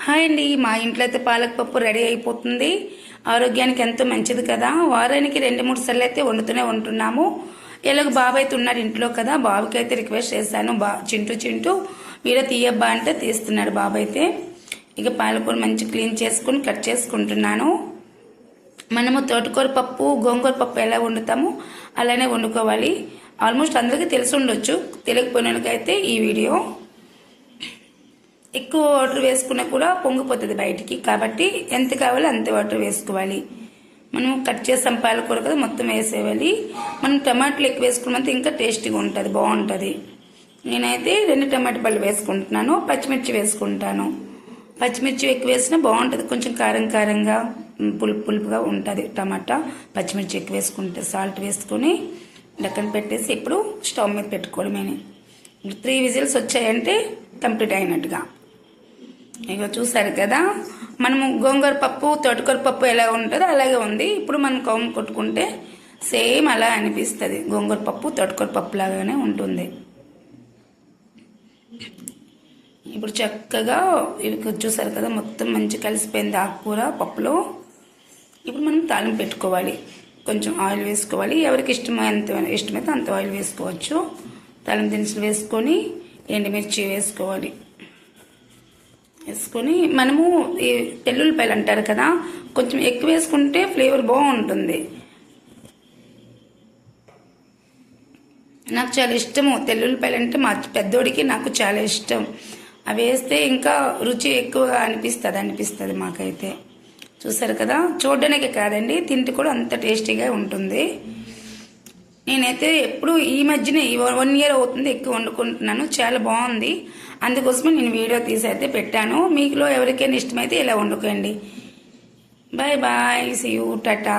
Hi అండి, మా ఇంట్లో అయితే పాలక పప్పు రెడీ అయిపోతుంది. ఆరోగ్యానికి ఎంతో మంచిది కదా. వారానికి 2-3 సార్లు అయితే వండుతూనే ఉంటున్నాము. ఎలాగ బాబు అయితే ఉన్నాడు ఇంట్లో కదా, బాబుకి అయితే రిక్వెస్ట్ చేశాను, చింటూ వీడియో తీయబ్బా అంటే తీస్తున్నాడు బాబు అయితే. ఇక పాలకూర మంచి క్లీన్ చేసుకుని కట్ చేసుకుంటున్నాను. మనము తోటకూర పప్పు, గోంగూర పప్పు ఎలా వండుతామో అలానే వండుకోవాలి. ఆల్మోస్ట్ అందరికీ తెలిసి ఉండొచ్చు, తెలియకపోయినకైతే ఈ వీడియో. ఎక్కువ వాటర్ వేసుకున్నా కూడా పొంగిపోతుంది బయటికి, కాబట్టి ఎంత కావాలో అంత వాటర్ వేసుకోవాలి. మనం కట్ చేసాం పాలకూర కదా, మొత్తం వేసేయాలి. మనం టమాటాలు ఎక్కువ వేసుకున్నంత ఇంకా టేస్టీగా ఉంటుంది, బాగుంటుంది. నేనైతే 2 టమాటా పళ్ళు వేసుకుంటున్నాను, పచ్చిమిర్చి వేసుకుంటాను. పచ్చిమిర్చి ఎక్కువ వేసినా బాగుంటుంది, కొంచెం కారంగా పులుపుగా ఉంటుంది టమాటా. పచ్చిమిర్చి ఎక్కువ వేసుకుంటే సాల్ట్ వేసుకొని డక్కన పెట్టేసి ఇప్పుడు స్టవ్ మీద పెట్టుకోవడమే. 3 విజిల్స్ వచ్చాయంటే కంప్లీట్ అయినట్టుగా. ఇక చూసారు కదా, మనము గోంగూర పప్పు, తోటకూర పప్పు ఎలా ఉంటుందో అలాగే ఉంది. ఇప్పుడు మనం కౌము కొట్టుకుంటే సేమ్ అలా అనిపిస్తుంది, గోంగూర పప్పు తోటకూర పప్పు లాగానే ఉంటుంది. ఇప్పుడు చక్కగా ఇవి చూసారు కదా, మొత్తం మంచి కలిసిపోయింది ఆకుకూర పప్పులో. ఇప్పుడు మనం తాలింపు పెట్టుకోవాలి, కొంచెం ఆయిల్ వేసుకోవాలి. ఎవరికి ఇష్టమైతే అంత ఆయిల్ వేసుకోవచ్చు. తాలింపు దినుసులు వేసుకొని ఎండుమిర్చి వేసుకోవాలి. వేసుకొని మనము ఈ తెల్లుల్లిపాయలు అంటారు కదా, కొంచెం ఎక్కువ వేసుకుంటే ఫ్లేవర్ బాగుంటుంది. నాకు చాలా ఇష్టము తెల్లుల్లిపాయలు అంటే, మా పెద్దోడికి నాకు చాలా ఇష్టం. అవి వేస్తే ఇంకా రుచి ఎక్కువగా అనిపిస్తుంది మాకైతే. చూసారు కదా, చూడడానికి కాదండి, తింటే కూడా అంత టేస్టీగా ఉంటుంది. నేనైతే ఎప్పుడు ఈ మధ్యనే 1 year అవుతుంది ఎక్కువ వండుకుంటున్నాను, చాలా బాగుంది. అందుకోసమే నేను వీడియో తీసి అయితే పెట్టాను. మీలో ఎవరికైనా ఇష్టమైతే ఇలా వండుకోండి. Bye bye, see you, Tata.